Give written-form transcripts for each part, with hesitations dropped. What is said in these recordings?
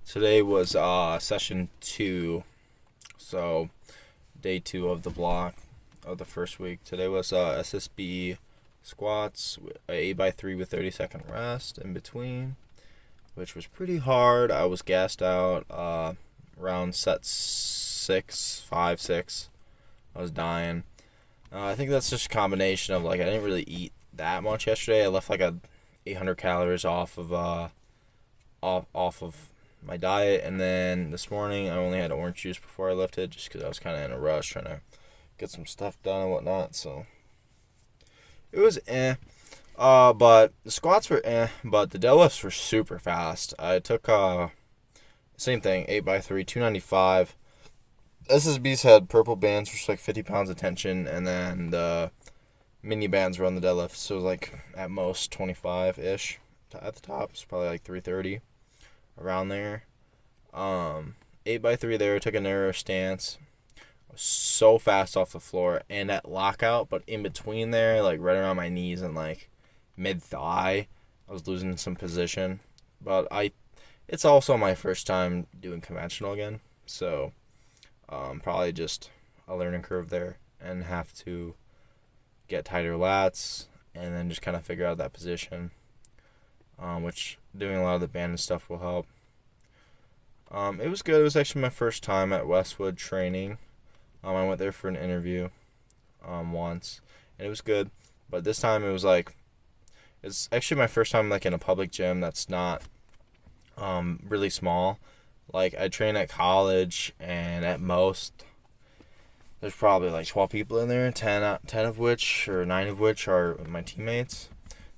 Today was session 2, so day 2 of the block of the first week. Today was SSB squats, 8x3 with 30-second rest in between, which was pretty hard. I was gassed out around set 5, 6. I was dying. I think that's just a combination of, I didn't really eat that much yesterday. I left 800 calories off of my diet, and then this morning I only had orange juice before I lifted just because I was kind of in a rush trying to get some stuff done and whatnot. So it was but the squats were but the deadlifts were super fast. I took same thing, 8x3, 295. SSBs had purple bands, which was 50 pounds of tension, and then the mini bands were on the deadlift, so it was at most 25-ish at the top. It's probably 330 around there. 8x3 there, took a narrow stance. I was so fast off the floor and at lockout, but in between there, right around my knees and mid thigh, I was losing some position. But it's also my first time doing conventional again, so probably just a learning curve there and have to get tighter lats and then just kind of figure out that position, which doing a lot of the band and stuff will help. It was good. It was actually my first time at Westwood training. I went there for an interview once, and it was good. But this time it was it's actually my first time in a public gym that's not really small. I train at college, and at most there's probably 12 people in there, 10 of which, or 9 of which are my teammates.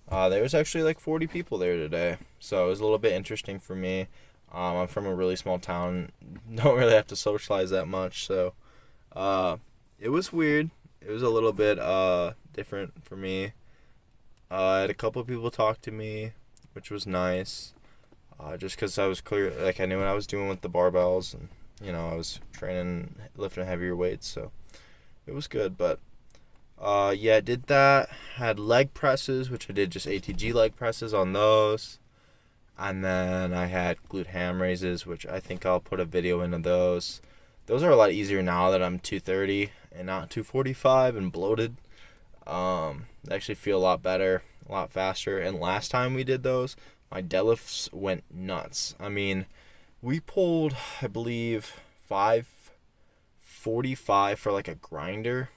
There was actually 40 people there today, so it was a little bit interesting for me. I'm from a really small town, don't really have to socialize that much, so it was weird. It was a little bit different for me. I had a couple of people talk to me, which was nice, just because I was clear, I knew what I was doing with the barbells, and I was training, lifting heavier weights, so it was good. But yeah, I did that. Had leg presses, which I did just ATG leg presses on those. And then I had glute ham raises, which I think I'll put a video into those. Those are a lot easier now that I'm 230 and not 245 and bloated. They actually feel a lot better, a lot faster. And last time we did those, my deadlifts went nuts. I mean, we pulled, I believe, 545 for a grinder.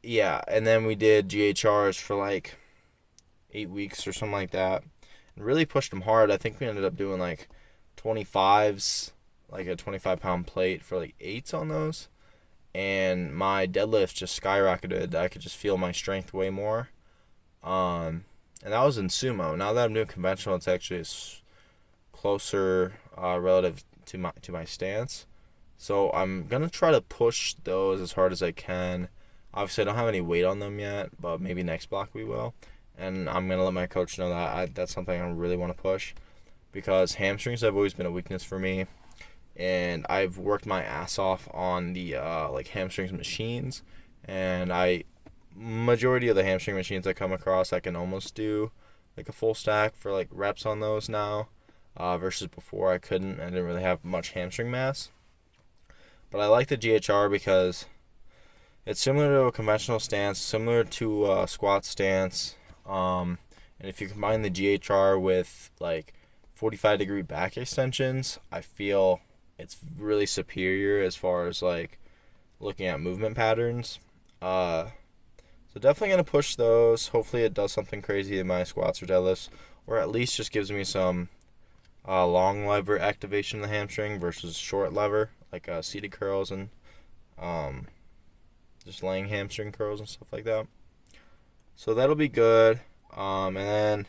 Yeah, and then we did GHRs for 8 weeks or something like that, and really pushed them hard. I think we ended up doing 25s, a 25-pound plate for 8s on those, and my deadlift just skyrocketed. I could just feel my strength way more, and that was in sumo. Now that I'm doing conventional, it's actually closer relative to my stance, so I'm gonna try to push those as hard as I can. Obviously, I don't have any weight on them yet, but maybe next block we will. And I'm going to let my coach know that that's something I really want to push, because hamstrings have always been a weakness for me. And I've worked my ass off on the hamstrings machines. And majority of the hamstring machines I come across, I can almost do a full stack for reps on those now. Versus before I couldn't. I didn't really have much hamstring mass. But I like the GHR because it's similar to a conventional stance, similar to a squat stance. And if you combine the GHR with 45-degree back extensions, I feel it's really superior as far as looking at movement patterns. So definitely gonna push those. Hopefully it does something crazy in my squats or deadlifts, or at least just gives me some long lever activation of the hamstring versus short lever, seated curls and just laying hamstring curls and stuff like that. So that'll be good. And then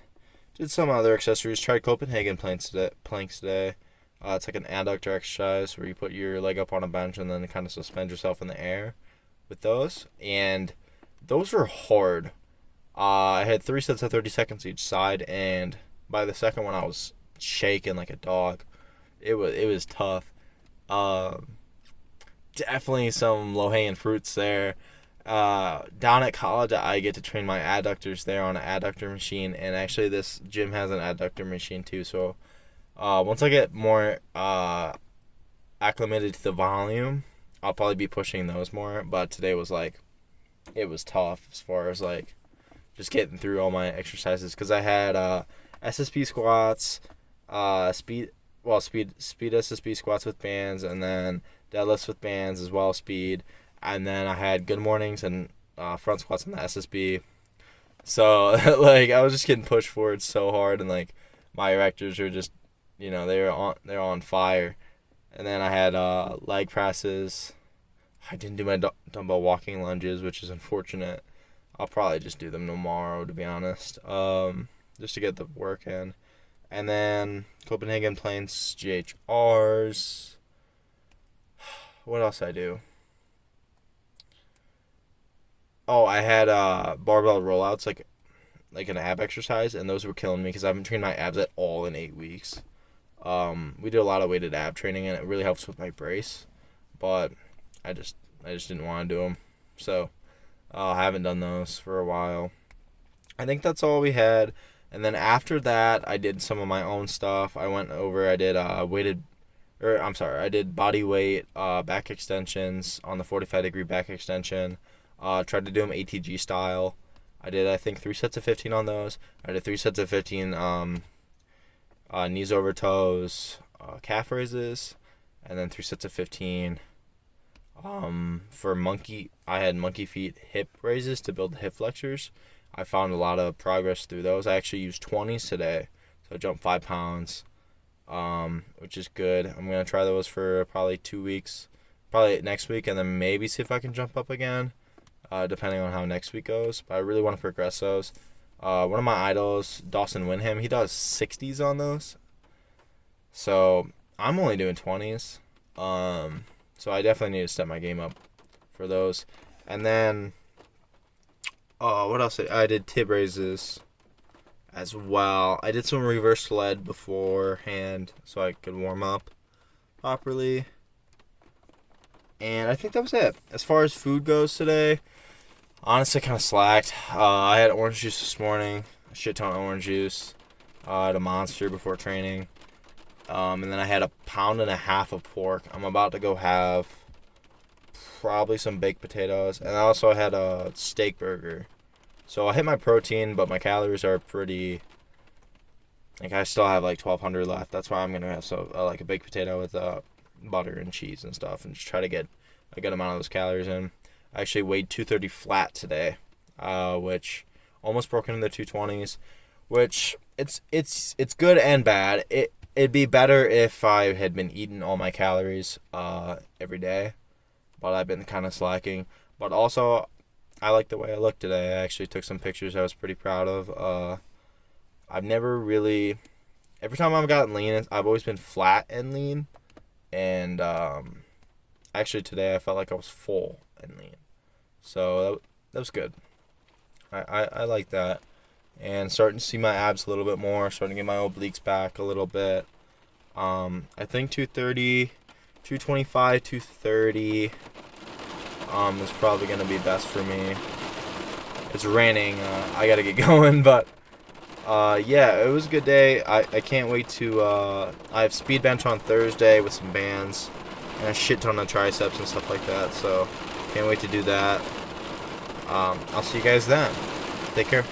did some other accessories. Tried Copenhagen planks today. It's an adductor exercise where you put your leg up on a bench and then kind of suspend yourself in the air with those. And those were hard. I had 3 sets of 30 seconds each side, and by the second one I was shaking like a dog. It was tough. Definitely some low-hanging fruits there. Down at college, I get to train my adductors there on an adductor machine, and actually this gym has an adductor machine too, so Once I get more acclimated to the volume, I'll probably be pushing those more. But today was like, it was tough as far as like just getting through all my exercises because I had SSB squats, speed SSB squats with bands, and then deadlifts with bands as well as speed, and then I had good mornings and front squats on the SSB. So like I was just getting pushed forward so hard, and like my erectors are just, they're on fire. And then I had leg presses. I didn't do my dumbbell walking lunges, which is unfortunate. I'll probably just do them tomorrow, to be honest, just to get the work in. And then Copenhagen Plains GHRs. What else did I do? Oh, I had barbell rollouts, like an ab exercise, and those were killing me because I haven't trained my abs at all in 8 weeks. We did a lot of weighted ab training, and it really helps with my brace, but I just didn't want to do them, so I haven't done those for a while. I think that's all we had, and then after that, I did some of my own stuff. I did I did body weight back extensions on the 45-degree back extension. Tried to do them ATG style. I did, I think, 3 sets of 15 on those. I did 3 sets of 15 knees over toes, calf raises, and then 3 sets of 15. For monkey, I had monkey feet hip raises to build the hip flexors. I found a lot of progress through those. I actually used 20s today, so I jumped 5 pounds, which is good. I'm going to try those for probably 2 weeks, probably next week, and then maybe see if I can jump up again, depending on how next week goes. But I really want to progress those. One of my idols, Dawson Winham, he does 60s on those. So I'm only doing 20s. So I definitely need to step my game up for those. And then, what else? I did tib raises as well. I did some reverse sled beforehand so I could warm up properly. And I think that was it. As far as food goes today, honestly, kind of slacked. I had orange juice this morning, a shit ton of orange juice. I had a Monster before training. And then I had 1.5 pounds of pork. I'm about to go have probably some baked potatoes. And I also had a steak burger. So I hit my protein, but my calories are pretty... Like, I still have like 1,200 left. That's why I'm going to have like a baked potato with butter and cheese and stuff. And just try to get a good amount of those calories in. I actually weighed 230 flat today, which almost broke into the 220s, which it's good and bad. It'd be better if I had been eating all my calories every day, but I've been kind of slacking. But also, I like the way I look today. I actually took some pictures I was pretty proud of. I've never really... Every time I've gotten lean, I've always been flat and lean. And actually today I felt like I was full and lean. So that was good. I like that. And starting to see my abs a little bit more. Starting to get my obliques back a little bit. I think 230, 225, 230 is probably going to be best for me. It's raining. I got to get going. But yeah, it was a good day. I can't wait to... I have speed bench on Thursday with some bands. And a shit ton of triceps and stuff like that. So... Can't wait to do that. I'll see you guys then. Take care.